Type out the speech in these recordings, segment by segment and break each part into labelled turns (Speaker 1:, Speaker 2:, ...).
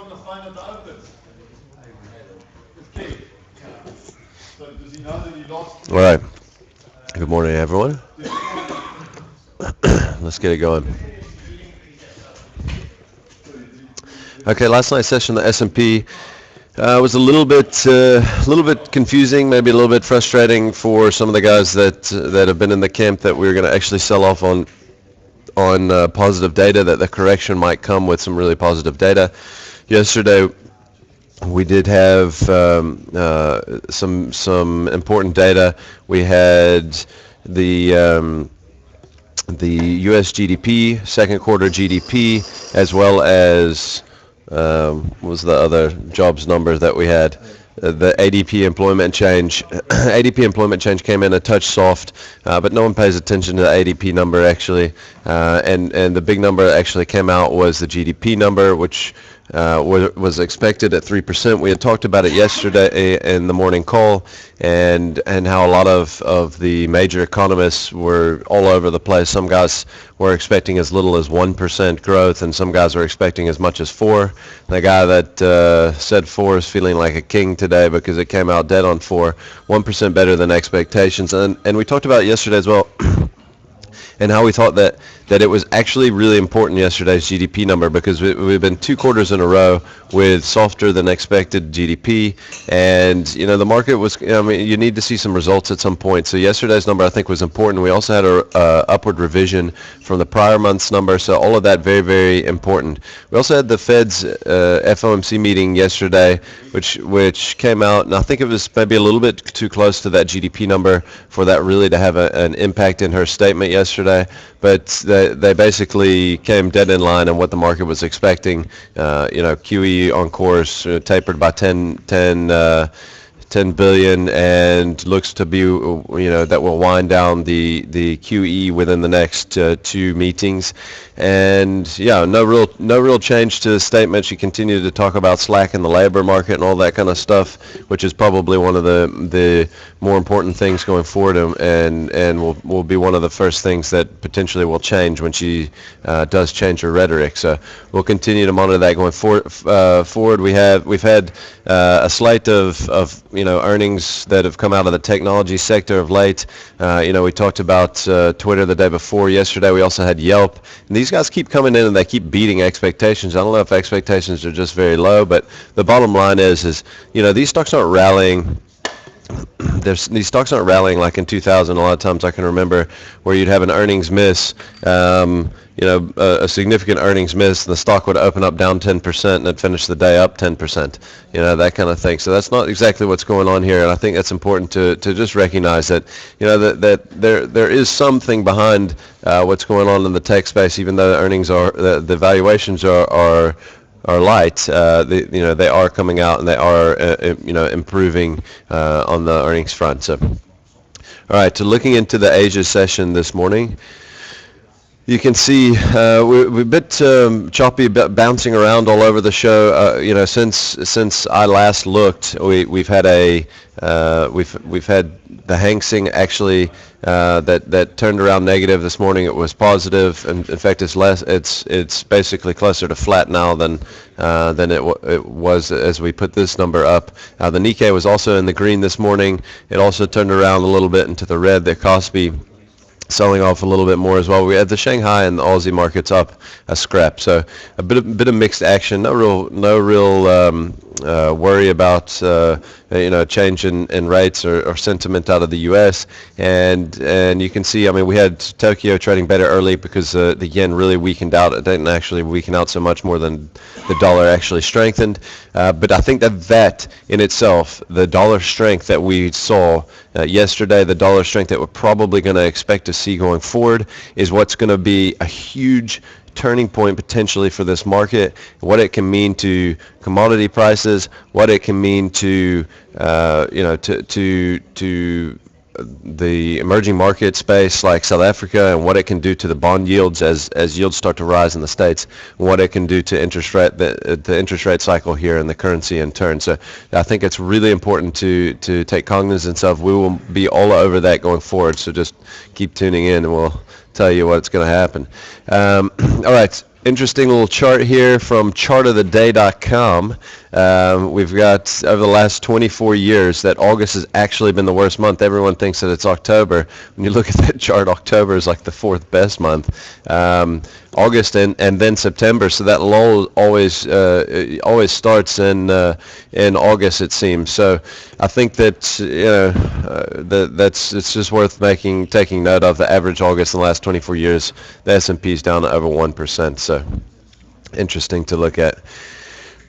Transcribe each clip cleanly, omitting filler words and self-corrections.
Speaker 1: nog fijn dat de uit is. Okay. So does he know that he lost?
Speaker 2: All right. Good morning, everyone. Let's get it going. Okay, last night's session, the S&P was a little bit confusing, maybe a little bit frustrating for some of the guys that have been in the camp that we're going to actually sell off on positive data, that the correction might come with some really positive data. Yesterday, we did have some important data. We had the U.S. GDP, second quarter GDP, as well as what was the other jobs number that we had? The ADP employment change. ADP employment change came in a touch soft, but no one pays attention to the ADP number actually. And the big number that actually came out was the GDP number, which was expected at 3%. We had talked about it yesterday in the morning call, and how a lot of the major economists were all over the place. Some guys were expecting as little as 1% growth, and some guys were expecting as much as 4%. The guy that said 4% is feeling like a king today because it came out dead on 4%, 1% better than expectations. And we talked about it yesterday as well, and how we thought that it was actually really important, yesterday's GDP number, because we've been 2 quarters in a row with softer than expected GDP, and the market was, you need to see some results at some point. So yesterday's number I think was important. We also had a upward revision from the prior month's number, so all of that very, very important. We also had the Fed's FOMC meeting yesterday, which came out, and I think it was maybe a little bit too close to that GDP number for that really to have an impact in her statement yesterday. But they basically came dead in line on what the market was expecting. QE on course, tapered by 10 billion, and looks to be, that will wind down the QE within the next 2 meetings. And no real change to the statement. She continued to talk about slack in the labor market and all that kind of stuff, which is probably one of the more important things going forward, and will be one of the first things that potentially will change when she does change her rhetoric. So we'll continue to monitor that going forward. We've had a slate of earnings that have come out of the technology sector of late. We talked about Twitter the day before. Yesterday we also had Yelp, and these guys keep coming in and they keep beating expectations. I don't know if expectations are just very low, but the bottom line is these stocks aren't rallying. These stocks aren't rallying like in 2000. A lot of times I can remember where you'd have an earnings miss, a significant earnings miss, and the stock would open up down 10% and then finish the day up 10%, that kind of thing. So that's not exactly what's going on here, and I think it's important to just recognize that, that there is something behind what's going on in the tech space, even though the earnings the valuations are light. They are coming out and they are improving on the earnings front. So, all right. So looking into the Asia session this morning, you can see we're a bit choppy, bouncing around all over the show. Since I last looked, we've had we've had the Hang Seng actually that turned around negative this morning. It was positive, and in fact, it's basically closer to flat now than it was as we put this number up. The Nikkei was also in the green this morning. It also turned around a little bit into the red. The Kospi selling off a little bit more as well. We had the Shanghai and the Aussie markets up a scrap, so a bit of mixed action. No real worry about change in rates or sentiment out of the U.S. and you can see, we had Tokyo trading better early because the yen really weakened out. It didn't actually weaken out so much more than the dollar actually strengthened. But I think that in itself, the dollar strength that we saw yesterday, the dollar strength that we're probably going to expect to see going forward, is what's going to be a huge turning point potentially for this market, what it can mean to commodity prices, what it can mean to the emerging market space like South Africa, and what it can do to the bond yields as yields start to rise in the States, and what it can do to the interest rate cycle here and the currency in turn. So I think it's really important to take cognizance of. We will be all over that going forward, so just keep tuning in and we'll tell you what's going to happen. All right. Interesting little chart here from chartoftheday.com. We've got over the last 24 years that August has actually been the worst month. Everyone thinks that it's October. When you look at that chart, October is like the fourth best month. August and then September. So that lull always starts in August, it seems. So I think that that's it's just worth taking note of. The average August in the last 24 years, the S&P is down to over 1%. So interesting to look at.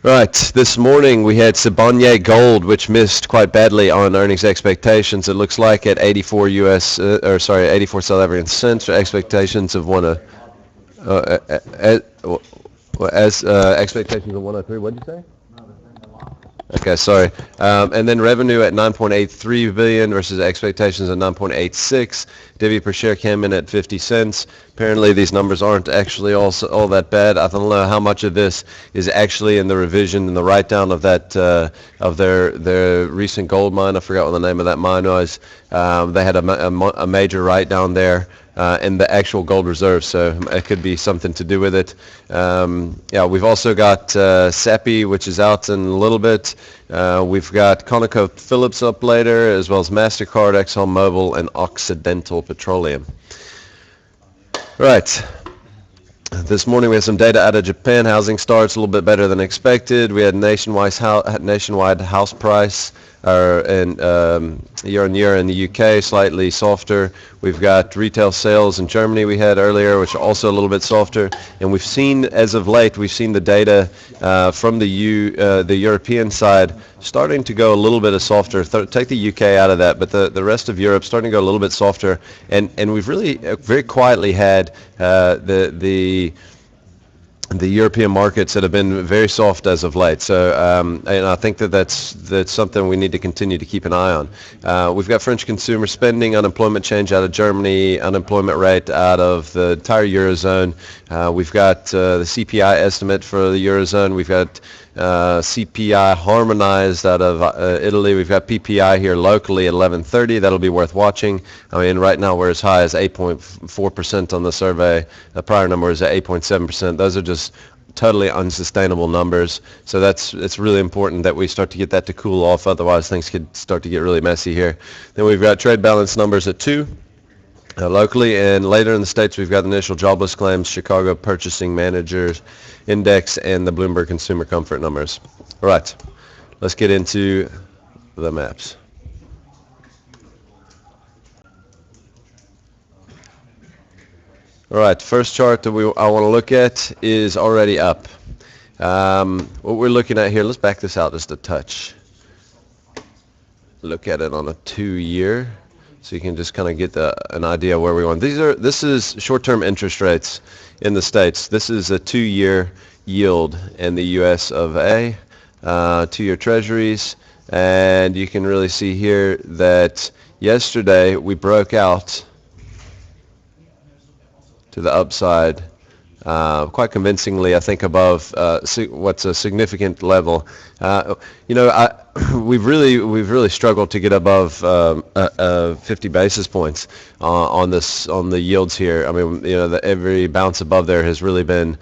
Speaker 2: Right, this morning we had Siboney Gold, which missed quite badly on earnings expectations. It looks like at 84 South African cents, or expectations of expectations of 103. What did you say? Okay, sorry. And then revenue at 9.83 billion versus expectations of 9.86. Divi per share came in at 50 cents. Apparently these numbers aren't actually all that bad. I don't know how much of this is actually in the revision and the write-down of that of their recent gold mine. I forgot what the name of that mine was. They had a major write-down there. In the actual gold reserve, so it could be something to do with it. We've also got SAPI, which is out in a little bit. We've got ConocoPhillips up later, as well as MasterCard, ExxonMobil, and Occidental Petroleum. Right. This morning we had some data out of Japan. Housing starts a little bit better than expected. We had nationwide house price year on year in the UK, slightly softer. We've got retail sales in Germany we had earlier, which are also a little bit softer. And we've seen, as of late, the data from the European side starting to go a little bit softer. Take the UK out of that, but the rest of Europe starting to go a little bit softer. And we've really very quietly had the European markets that have been very soft as of late. So and I think that's something we need to continue to keep an eye on. We've got French consumer spending, unemployment change out of Germany, unemployment rate out of the entire Eurozone. We've got the CPI estimate for the Eurozone. We've got CPI harmonized out of Italy. We've got PPI here locally at 11:30. That'll be worth watching. I mean, right now we're as high as 8.4% on the survey. The prior number is at 8.7%. Those are just totally unsustainable numbers. So it's really important that we start to get that to cool off. Otherwise, things could start to get really messy here. Then we've got trade balance numbers at 2. Locally, and later in the States, we've got the initial jobless claims, Chicago Purchasing Managers Index, and the Bloomberg Consumer Comfort numbers. All right, let's get into the maps. All right, first chart that I want to look at is already up. What we're looking at here, let's back this out just a touch. Look at it on a 2-year. So you can just kind of get an idea where we want. This is short-term interest rates in the States. This is a 2-year yield in the U.S. of A, 2-year treasuries. And you can really see here that yesterday we broke out to the upside quite convincingly, I think, above what's a significant level. We've really struggled to get above 50 basis points on the yields here. I mean, every bounce above there has really been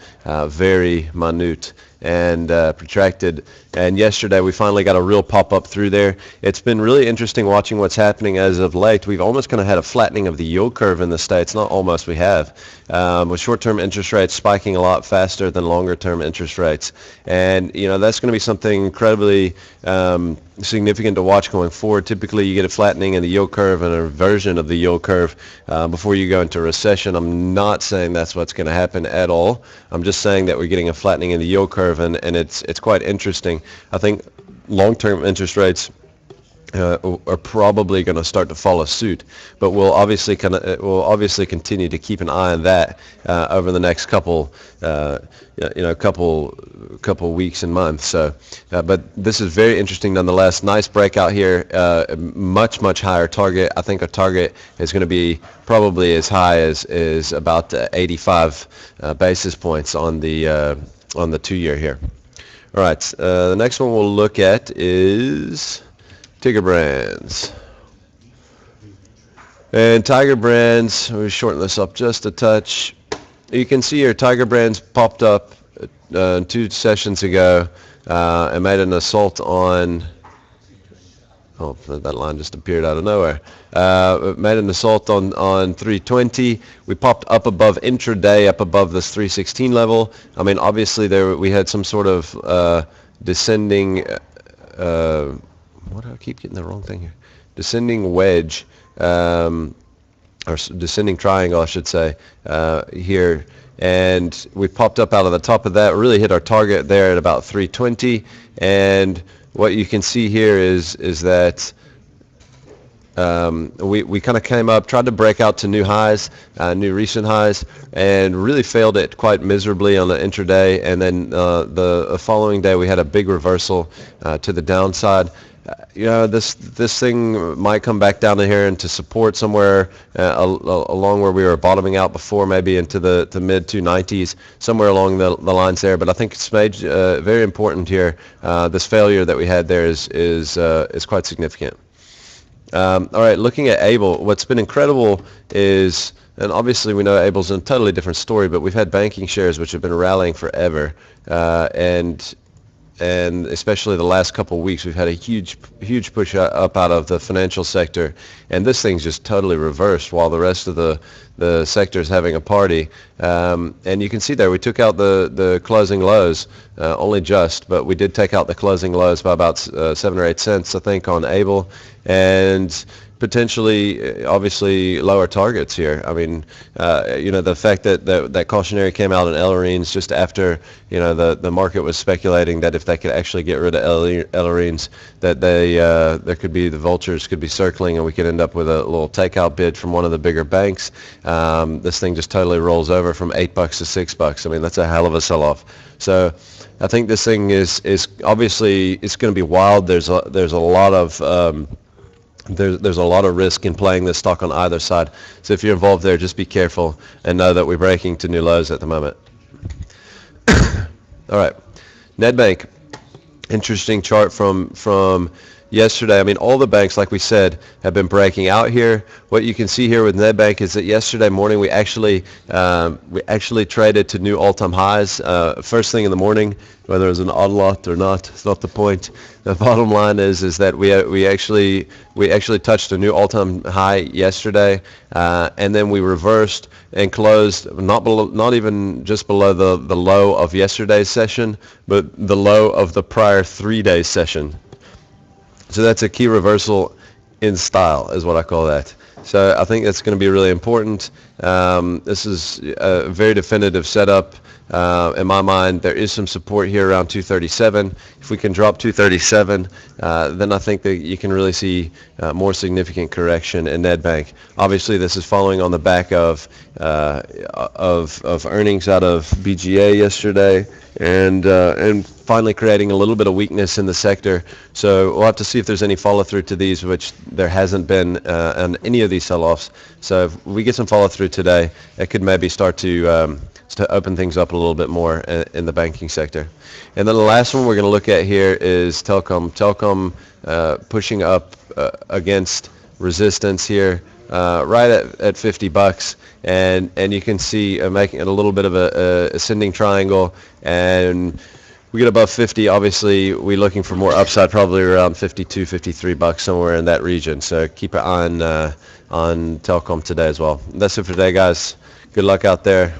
Speaker 2: very minute and protracted. And yesterday we finally got a real pop up through there. It's been really interesting watching what's happening as of late. We've almost kind of had a flattening of the yield curve in the States. Not almost, we have. With short-term interest rates spiking a lot faster than longer-term interest rates. And, that's going to be something incredibly significant to watch going forward. Typically, you get a flattening in the yield curve and a reversion of the yield curve before you go into recession. I'm not saying that's what's going to happen at all. I'm just saying that we're getting a flattening in the yield curve, and it's quite interesting. I think long-term interest rates are probably going to start to follow suit, but we'll obviously continue to keep an eye on that over the next couple weeks and months. So, but this is very interesting nonetheless. Nice breakout here. Much higher target. I think our target is going to be probably as high as about 85 basis points on the 2-year here. All right. The next one we'll look at is Tiger Brands. And Tiger Brands, we shorten this up just a touch. You can see here Tiger Brands popped up 2 sessions ago and made an assault on. Oh, that line just appeared out of nowhere. Made an assault on 320. We popped up above intraday, up above this 316 level. I mean, obviously there we had some sort of descending. What do I keep getting the wrong thing here? Descending wedge, or descending triangle, I should say, here. And we popped up out of the top of that, really hit our target there at about 320. And what you can see here is that we kind of came up, tried to break out to new highs, new recent highs, and really failed it quite miserably on the intraday. And then the following day we had a big reversal to the downside. This thing might come back down to here into support somewhere along where we were bottoming out before, maybe into the mid 290s, somewhere along the lines there. But I think it's made very important here. This failure that we had there is quite significant. All right, looking at Able, what's been incredible is, and obviously we know Able's in a totally different story, but we've had banking shares which have been rallying forever, and especially the last couple of weeks, we've had a huge push up out of the financial sector, and this thing's just totally reversed while the rest of the sector is having a party. And you can see there, we took out the closing lows, only just, but we did take out the closing lows by about 7 or 8 cents, I think, on Able, and potentially, obviously, lower targets here. I mean, the fact that cautionary came out in Ellerines just after, the market was speculating that if they could actually get rid of Ellerines, that there could be, the vultures could be circling and we could end up with a little takeout bid from one of the bigger banks. This thing just totally rolls over from $8 to $6. I mean, that's a hell of a sell-off. So I think this thing is obviously, it's going to be wild. There's a lot of there's a lot of risk in playing this stock on either side. So if you're involved there, just be careful and know that we're breaking to new lows at the moment. All right, Nedbank, interesting chart from yesterday. I mean, all the banks, like we said, have been breaking out here. What you can see here with Nedbank is that yesterday morning we actually traded to new all-time highs. First thing in the morning, whether it was an odd lot or not, it's not the point. The bottom line is that we actually touched a new all-time high yesterday, and then we reversed and closed not even just below the low of yesterday's session, but the low of the prior 3-day session. So that's a key reversal in style, is what I call that. So I think that's going to be really important. This is a very definitive setup. In my mind, there is some support here around 237. If we can drop 237, then I think that you can really see more significant correction in Nedbank. Obviously, this is following on the back of earnings out of BGA yesterday, and finally creating a little bit of weakness in the sector. So we'll have to see if there's any follow-through to these, which there hasn't been on any of these sell-offs. So if we get some follow-through today, it could maybe start to open things up a little bit more in the banking sector. And then the last one we're going to look at here is Telkom. Telkom pushing up against resistance here, right at $50, and you can see making it a little bit of a ascending triangle, and we get above 50. Obviously, we're looking for more upside, probably around $52, $53, somewhere in that region. So keep an eye on Telkom today as well. That's it for today, guys. Good luck out there.